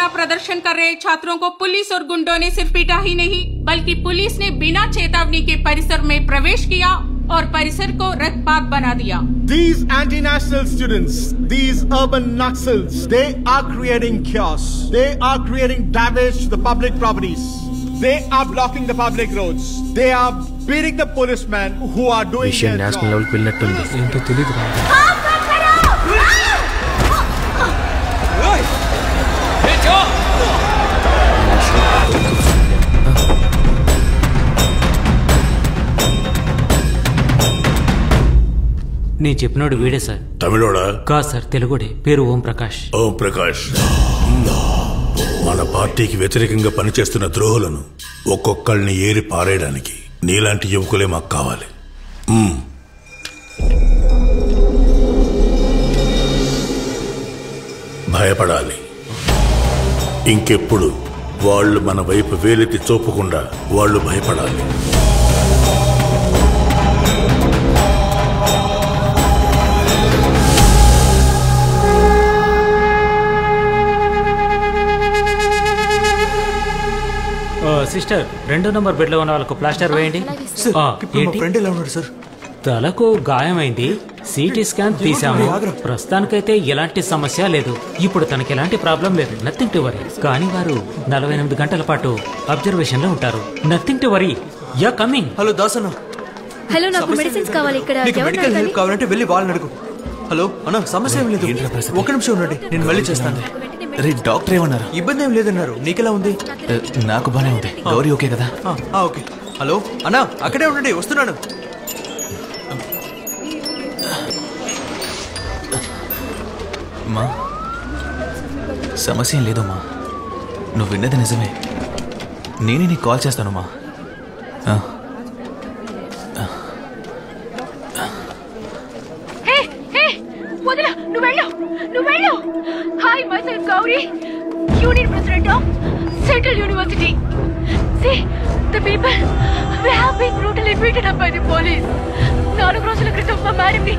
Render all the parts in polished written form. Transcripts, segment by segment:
खिलाफ प्रदर्शन कर रहे छात्रों को पुलिस और गुंडों ने सिर्फ पीटा ही नहीं बल्कि पुलिस ने बिना चेतावनी के परिसर में प्रवेश किया और परिसर को रक्तपात बना दिया। These anti-national students, these urban Naxals, they are creating chaos. They are creating damage to the public properties. They are blocking the public roads. They are beating the policemen who are doing their job. national level పిల్లట్టుంది ఏంటో తెలియదు రా నేను చెప్పినోడు వీడే sir తమిళోడా కాదు sir తెలుగుడే పేరు ఓం ప్రకాష్ ఓం ప్రకాష్ మన పార్టీకి వ్యతిరేకంగా పనిచేస్తున్న ద్రోహులను ఒక్కొక్కళ్ళని ఏరి పారేయడానికి నీలాంటి యువకులే మాకు కావాలి భయపడాలి ఇంకెప్పుడు వాళ్ళు మన వైపు వేలెత్తి చూపకుండా వాళ్ళు భయపడాలి సిస్టర్ 2 నంబర్ బెడ్ లో ఉన్న వాళ్ళకు ప్లాస్టర్ వేయండి తలకు గాయమైంది సిటీ స్కాన్ తీసాము ప్రస్తుతానికైతే ఎలాంటి సమస్య లేదు ఇప్పుడు తనకి ఎలాంటి ప్రాబ్లం లేదు నథింగ్ టు వరీ కానీ వారు 48 గంటల పాటు అబ్జర్వేషన్ లో ఉంటారు nothing to worry yeah coming hello Dasanna hello నాకు మెడిసిన్స్ కావాలి ఇక్కడ నీకు మెడికల్ హెల్ప్ కావాలంటే వెళ్ళి వాళ్ళని అడుగు హలో అన్న సమస్య ఏం లేదు ఒక నిమిషం ఉండండి నేను మళ్ళీ చేస్తాను రే డాక్టర్ ఏమన్నారు ఇబ్బంది ఏం లేదన్నారు నీకెలా ఉంది నాకు బానే ఉంది గౌరీ ఓకే కదా ఓకే హలో అన్నా అక్కడే ఉండండి వస్తున్నాను మా సమస్య ఏం లేదమ్మా నువ్వు విన్నది నిజమే నేనే నీకు కాల్ చేస్తానమ్మా Hi, myself Gauri, Union President of Central University. See, the people, we have been brutally beaten up by the police. 4 రోజుల క్రితం మా మేడంని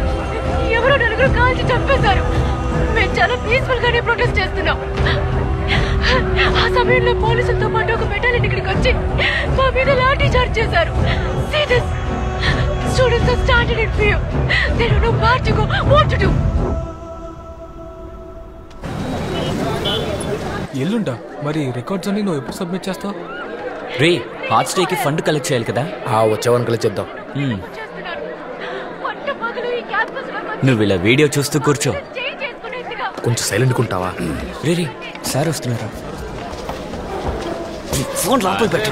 ఎవరో 4 కాల్చి చంపేశారు. మేము చాలా పీస్ఫుల్ గానే ప్రొటెస్ట్ చేస్తున్నాం. ఆ సమయంలో పోలీసులతో పాటు ఒక బెటాలియన్ ఇక్కడికి వచ్చి మా మీద లాఠీ చార్జ్ చేశారు. See this, students are standing in fear. They don't know where to go, what to do. ఎల్లుండా మరి రికార్డ్స్ అన్ని నువ్వు ఎప్పుడు సబ్మిట్ చేస్తావు రే హార్ట్ స్టే కి ఫండ్ కలెక్ట్ చేయాలి కదా వచ్చేవాన్ని కలెక్ట్ చేద్దాం నువ్వు ఇలా వీడియో చూస్తూ కూర్చో కొంచెం సైలెంట్ కుంటావా రే రే సార్ వస్తున్నారా ఫోన్ లోపల పెట్టు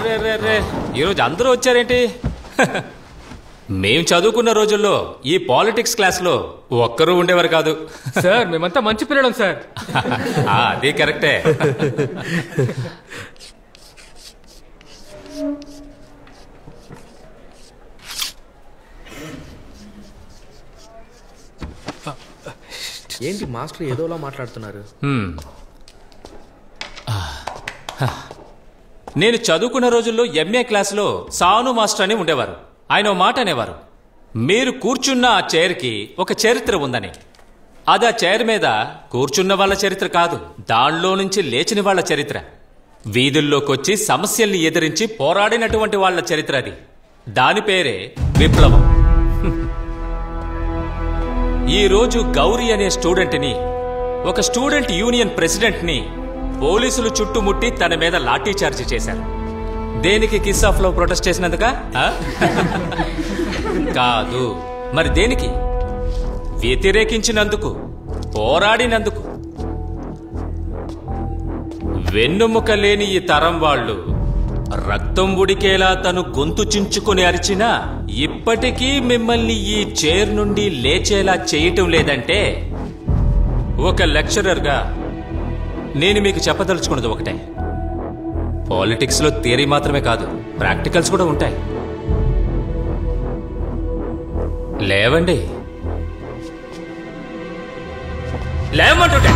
ఈరోజు అందరూ వచ్చారేంటి మేం చదువుకున్న రోజుల్లో ఈ పాలిటిక్స్ క్లాస్ లో ఒక్కరూ ఉండేవారు కాదు సార్ మేమంతా మంచి పిల్లడం సార్ అది కరెక్టే ఏంటి మాస్టర్ ఏదోలా మాట్లాడుతున్నారు నేను చదువుకున్న రోజుల్లో ఎంఏ క్లాసులో సాను మాస్టర్ అని ఉండేవారు ఆయన మాట అనేవారు మీరు కూర్చున్న ఆ చైర్కి ఒక చరిత్ర ఉందని అది ఆ చైర్ మీద కూర్చున్న వాళ్ళ చరిత్ర కాదు దానిలో నుంచి లేచిన వాళ్ళ చరిత్ర వీధుల్లోకొచ్చి సమస్యల్ని ఎదిరించి పోరాడినటువంటి వాళ్ళ చరిత్ర అది దాని పేరే విప్లవం ఈరోజు గౌరీ అనే స్టూడెంట్ని ఒక స్టూడెంట్ యూనియన్ ప్రెసిడెంట్ని పోలీసులు చుట్టుముట్టి తన మీద లాఠీ చార్జ్ చేశారు దేనికి కిస్ ఆఫ్ లవ్ ప్రొటెస్ట్ చేసినందుక కాదు మరి దేనికి వ్యతిరేకించినందుకు పోరాడినందుకు వెన్నుముక లేని ఈ తరం వాళ్ళు రక్తం ఉడికేలా తను గొంతు చించుకుని అరిచినా ఇప్పటికీ మిమ్మల్ని ఈ చైర్ నుండి లేచేలా చేయటం లేదంటే ఒక లెక్చరర్గా నేను మీకు చెప్పదలుచుకున్నది ఒకటే పాలిటిక్స్ లో థియరీ మాత్రమే కాదు ప్రాక్టికల్స్ కూడా ఉంటాయి లేవండి లేవమంటుంటే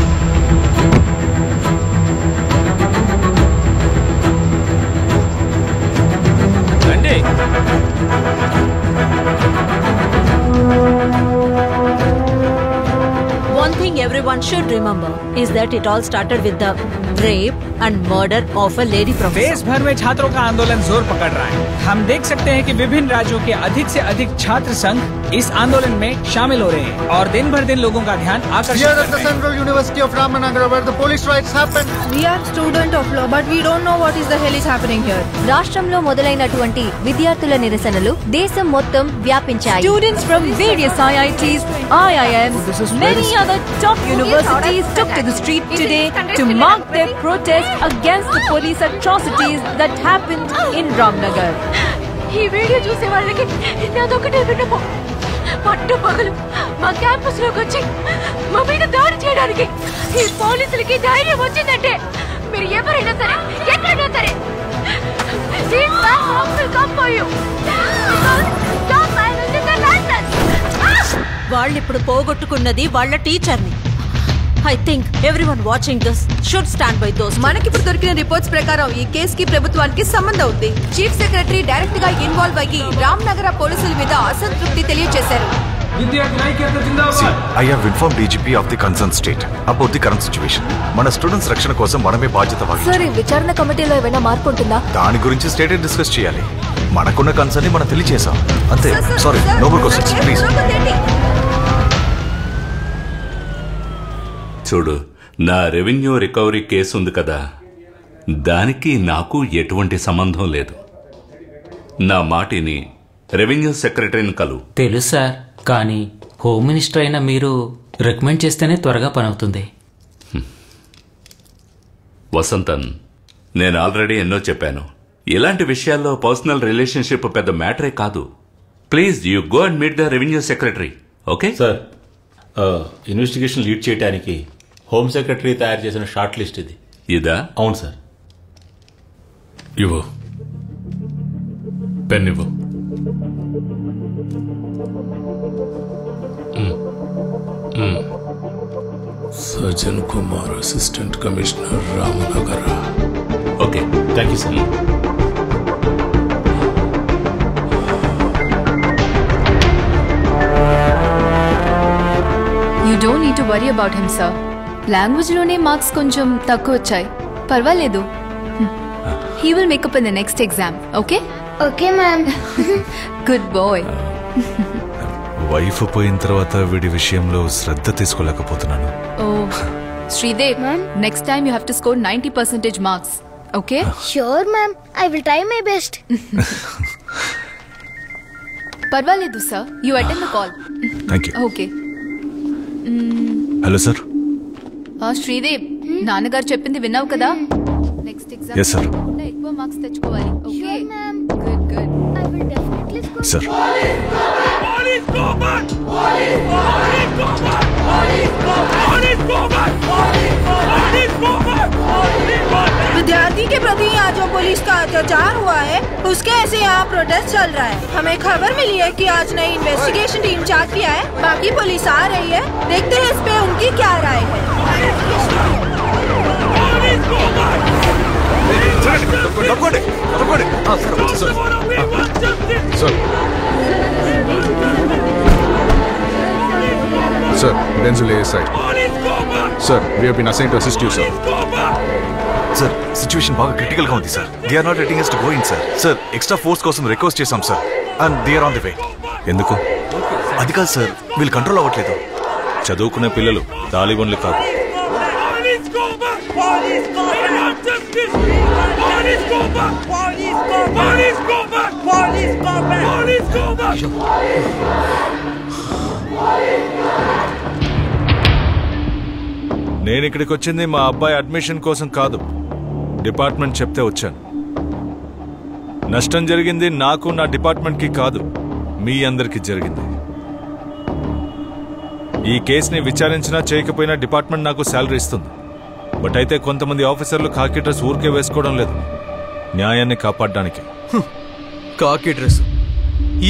రండి One thing everyone one should remember is that it all started with the rape and murder of a lady professor. देश भर में छात्रों का आंदोलन जोर पकड़ रहा है। हम देख सकते हैं कि विभिन्न राज्यों के अधिक से अधिक छात्र संघ इस आंदोलन में शामिल हो रहे हैं और दिन भर दिन लोगों का ध्यान आकर्षित कर रहे हैं। Central University of Ramanagara, where the police riots happened. We are student of law, but we don't know what is the hell is happening here. రాష్ట్రంలో మొదలైనటువంటి విద్యార్థుల నిరసనలు దేశం మొత్తం వ్యాపించాయి. Students from various IITs, IIMs, many other top universities took to the street today to mark their protest against the police atrocities that happened in Ramnagar. ఈ video చూసే వాళ్ళకి నాదొకటే విన్నపో, పట్టు పగలు మా క్యాంపస్ లోకి వచ్చి మా మీద దాడి చేయడానికి ఈ పోలీసులకి ధైర్యం వచ్చిందంటే మీరు ఎవరైనా సరే ఎక్కడైనా సరే these bad cops will come for you. Stop violence and license. వాళ్ళు ఇప్పుడు పోగొట్టుకున్నది వాళ్ళ టీచర్ని. I think everyone watching this should stand by those. మనకిప్పుడు దొరికిన రిపోర్ట్స్ ప్రకారం ఈ కేసుకి ప్రభుత్వానికి సంబంధం ఉంది. చీఫ్ సెక్రటరీ డైరెక్ట్ గా ఇన్వాల్వ్ అయ్యి రామ్నగర పోలీసుల మీద అసంతృప్తి తెలియజేశారు. I have informed DGP of the concerned state about the current situation. మన స్టూడెంట్స్ రక్షణ కోసం మనమే బాధ్యత వహించాలి. సరే, విచారణ కమిటీలో ఏమైనా మార్పు ఉంటుందా? దాని గురించి స్టేట్ డిస్కస్ చేయాలి. మనకున్న కన్సర్న్ ని మనం తెలియజేసాం అంతే. Sorry, no more questions please. చూడు, నా రెవెన్యూ రికవరీ కేసు ఉంది కదా, దానికి నాకు ఎటువంటి సంబంధం లేదు. నా మాటిని రెవెన్యూ సెక్రటరీని కలు. తెలుసు సార్, కానీ హోమ్ మినిస్టర్ అయిన మీరు రికమెండ్ చేస్తేనే త్వరగా పని అవుతుంది. వసంతన్, నేను ఆల్రెడీ ఎన్నో చెప్పాను, ఇలాంటి విషయాల్లో పర్సనల్ రిలేషన్షిప్ పెద్ద మ్యాటరే కాదు. Please you go and meet the revenue secretary. Okay sir, investigation lead చేయడానికి హోమ్ సెక్రటరీ తయారు చేసిన షార్ట్ లిస్ట్ ఇది. ఇదా? అవును సార్. ఇవ్వు, పెన్ ఇవ్వు. Sajjan Kumar, assistant commissioner, Ramanagara. Okay, thank you sir. You don't need to worry about him, sir. Language లోనే marks కొంచెం తక్కువ వచ్చాయి, పర్వాలేదు. He will make up in the next exam, okay? Okay, ma'am. Good boy. Wife పోయిన తర్వాత వీడి విషయంలో శ్రద్ధ తీసుకోలేకపోతున్నాను. Oh, Sridev, next time you have to score 90% marks, okay? Sure, ma'am. I will try my best. పర్వాలేదు, sir. You attend the call. Thank you. Okay. Hello sir. Sridev, నాన్నగారు చెప్పింది విన్నావు కదా? Next exam Yes, sir. ఎక్కువ marks తెచ్చుకోవాలి. Okay, good good. I will definitely score. Sir. Police go back! Police go back! Police go back! Police go back! Police go back! विद्यार्थी के प्रति यहाँ जो पुलिस का अत्याचार हुआ है, उसके ऐसे यहाँ प्रोटेस्ट चल रहा है. हमें खबर मिली है कि आज नई इन्वेस्टिगेशन टीम चार्ज किया है. बाकी पुलिस आ रही है, देखते हैं इस पे उनकी क्या राय है. Sir, Denzil ASI. Sir, we have been assigned to assist you, sir. Sir, situation బాగా క్రిటికల్ గా ఉంది sir. They are not letting us to go in, sir. Sir, extra force కోసం రిక్వెస్ట్ చేశాం sir, and they are on the way. ఎందుకు? అది కాదు sir, వీళ్ళు control అవ్వట్లేదు. చదువుకునే పిల్లలు, తాలిబన్లు కాదు. నేను ఇక్కడికి వచ్చింది మా అబ్బాయి అడ్మిషన్ కోసం కాదు, డిపార్ట్మెంట్ చెప్తే వచ్చాను. నష్టం జరిగింది నాకు, నా డిపార్ట్మెంట్కి కాదు, మీ అందరికీ జరిగింది. ఈ కేసుని విచారించినా చేయకపోయినా డిపార్ట్మెంట్ నాకు శాలరీ ఇస్తుంది. బట్ అయితే కొంతమంది ఆఫీసర్లు కాకి డ్రెస్ ఊరికే వేసుకోవడం లేదు, న్యాయాన్ని కాపాడడానికి. కాకి డ్రెస్?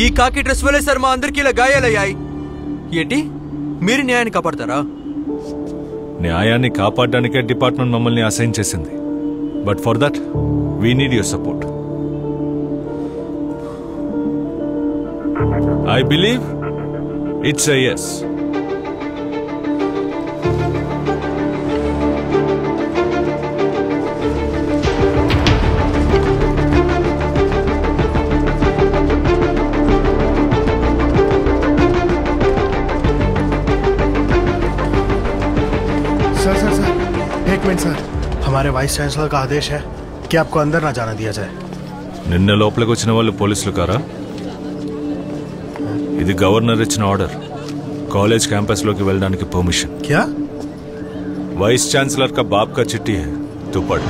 ఈ కాకి డ్రెస్ వల్లే సార్ మా అందరికీ ఇలా గాయాలయ్యాయి. ఏంటి, మీరు న్యాయాన్ని కాపాడతారా? న్యాయాన్ని కాపాడడానికే డిపార్ట్మెంట్ మమ్మల్ని అసైన్ చేసింది. But for that we need your support. I believe it's a yes. Sir, हमारे वाइस चांसलर का आदेश है कि आपको अंदर ना जाना दिया जाए। నిన్న లోపలికి వచ్చిన వాళ్ళు పోలీసులు కారా? ఇది గవర్నర్ ఇచ్చిన ఆర్డర్. కాలేజ్ క్యాంపస్ లోకి వెళ్ళడానికి పర్మిషన్. क्या? वाइस चांसलर का बाप का चिट्ठी है, तू पढ़।